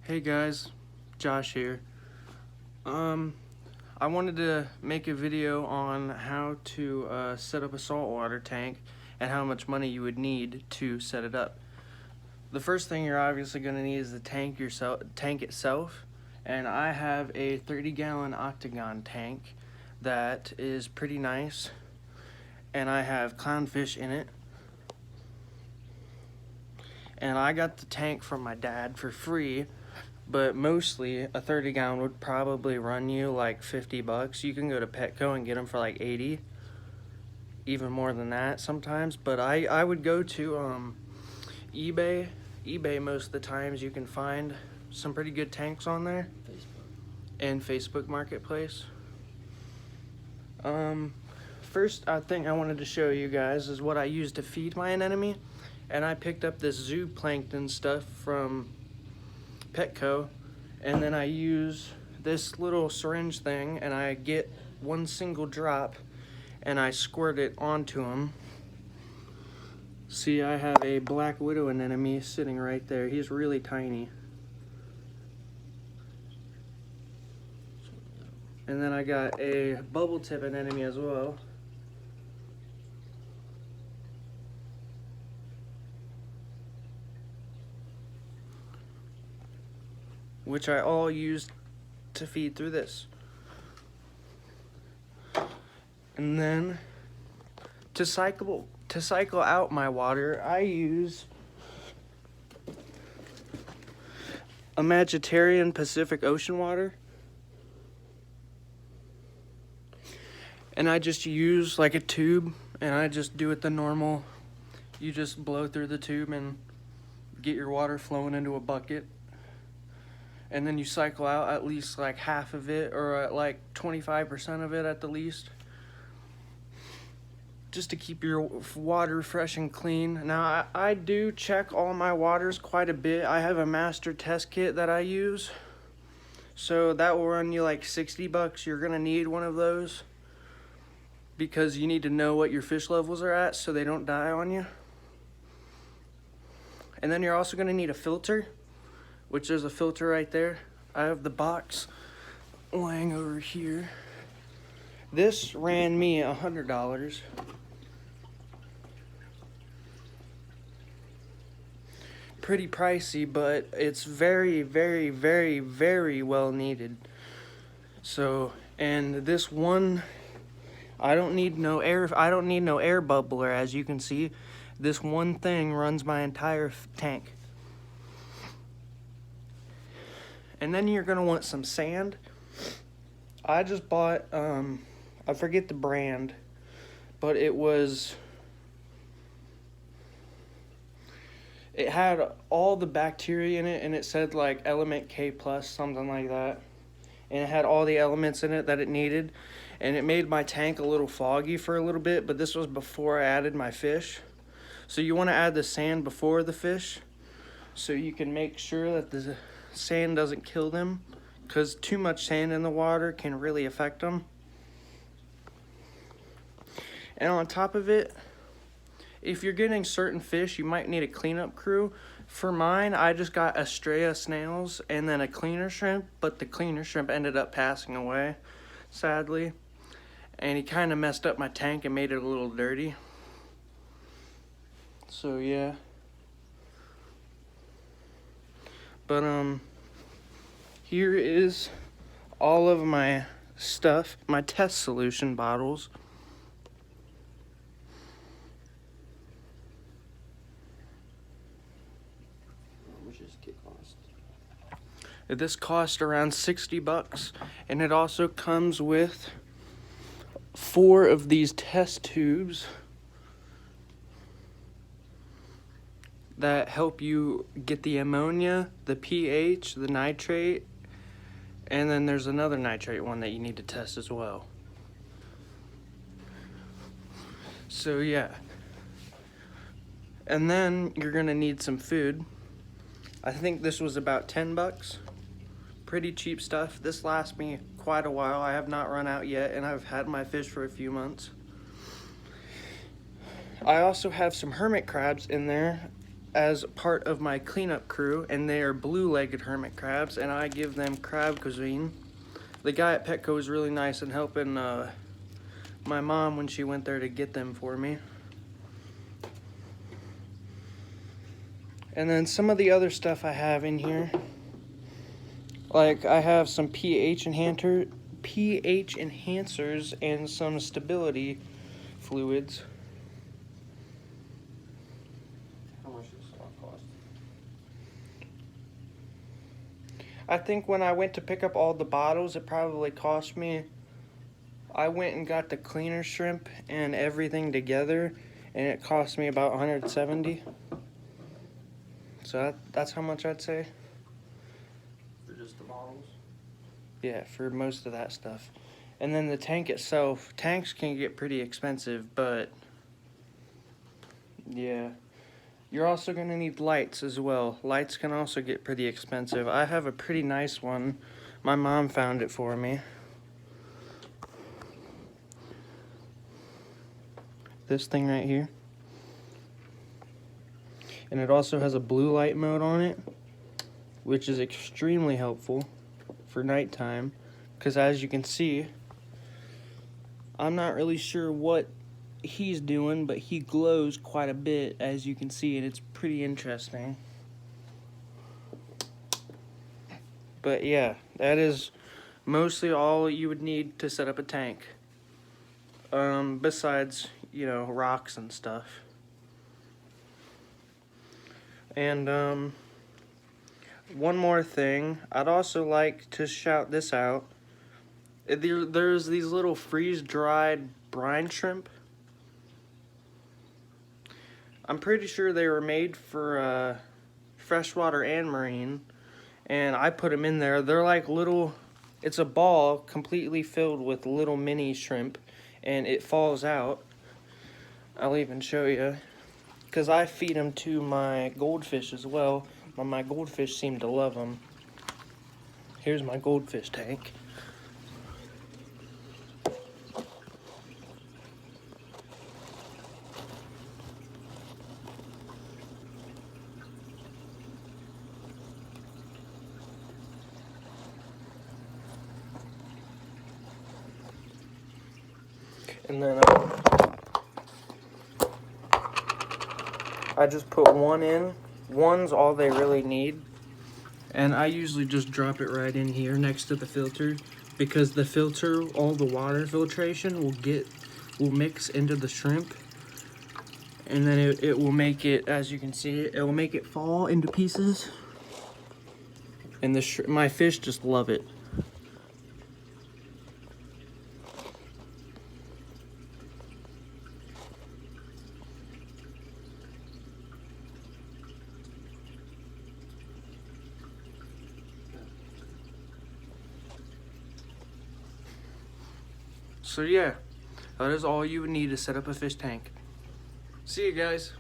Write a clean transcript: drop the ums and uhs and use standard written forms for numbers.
Hey guys, Josh here. I wanted to make a video on how to set up a saltwater tank and how much money you would need to set it up. The first thing you're obviously going to need is the tank itself, and I have a 30-gallon octagon tank that is pretty nice, and I have clownfish in it. And I got the tank from my dad for free, but mostly a 30-gallon would probably run you like 50 bucks. You can go to Petco and get them for like 80, even more than that sometimes. But I would go to eBay. eBay most of the times you can find some pretty good tanks on there. And Facebook Marketplace. First thing I wanted to show you guys is what I use to feed my anemone. And I picked up this zooplankton stuff from Petco, and then I use this little syringe thing, and I get one single drop and I squirt it onto them. See, I have a black widow anemone sitting right there. He's really tiny. And then I got a bubble tip anemone as well. Which I all use to feed through this. And then to cycle out my water, I use a Vegetarian Pacific Ocean water. And I just use like a tube, and I just do it the normal. You just blow through the tube and get your water flowing into a bucket. And then you cycle out at least like half of it, or at like 25% of it at the least, just to keep your water fresh and clean. Now I do check all my waters quite a bit. I have a master test kit that I use, so that will run you like 60 bucks. You're gonna need one of those because you need to know what your fish levels are at so they don't die on you. And then you're also gonna need a filter, which there's a filter right there. I have the box laying over here. This ran me $100. Pretty pricey, but it's very, very, very, very well needed. So, and this one, I don't need no air bubbler, as you can see. This one thing runs my entire tank. And then you're gonna want some sand. I just bought, I forget the brand, but it had all the bacteria in it, and it said like element K+, something like that. And it had all the elements in it that it needed. And it made my tank a little foggy for a little bit, but this was before I added my fish. So you wanna add the sand before the fish, so you can make sure that the sand doesn't kill them, because too much sand in the water can really affect them. And on top of it, if you're getting certain fish, you might need a cleanup crew. For mine, I just got Estrella snails and then a cleaner shrimp, but the cleaner shrimp ended up passing away, sadly. And he kind of messed up my tank and made it a little dirty. So yeah. But here is all of my stuff, my test solution bottles. Which is it cost? This cost around 60 bucks, and it also comes with 4 of these test tubes that help you get the ammonia, the pH, the nitrate, and then there's another nitrate one that you need to test as well. So yeah. And then you're gonna need some food. I think this was about 10 bucks. Pretty cheap stuff. This lasts me quite a while. I have not run out yet, and I've had my fish for a few months. I also have some hermit crabs in there as part of my cleanup crew, and they are blue-legged hermit crabs, and I give them crab cuisine. The guy at Petco was really nice in helping my mom when she went there to get them for me. And then some of the other stuff I have in here, like I have some pH enhancers and some stability fluids. How much does this all cost? I think when I went to pick up all the bottles, it probably cost me, I went and got the cleaner shrimp and everything together, and it cost me about $170. So that's how much I'd say. For just the bottles? Yeah, for most of that stuff. And then the tank itself, tanks can get pretty expensive, but yeah. You're also going to need lights as well. Lights can also get pretty expensive. I have a pretty nice one. My mom found it for me. This thing right here. And it also has a blue light mode on it, which is extremely helpful for nighttime, because as you can see, I'm not really sure what he's doing, but he glows quite a bit, as you can see, and it's pretty interesting. But yeah, that is mostly all you would need to set up a tank, besides, you know, rocks and stuff. And one more thing, I'd also like to shout this out. There's these little freeze-dried brine shrimp. I'm pretty sure they were made for freshwater and marine, and I put them in there. They're like little, it's a ball completely filled with little mini shrimp, and it falls out. I'll even show you, because I feed them to my goldfish as well. My goldfish seem to love them. Here's my goldfish tank. And then I just put one in. One's all they really need. And I usually just drop it right in here next to the filter, because the filter, all the water filtration will mix into the shrimp. And then it will make it, as you can see, it will make it fall into pieces. And my fish just love it. So yeah, that is all you would need to set up a fish tank. See you guys.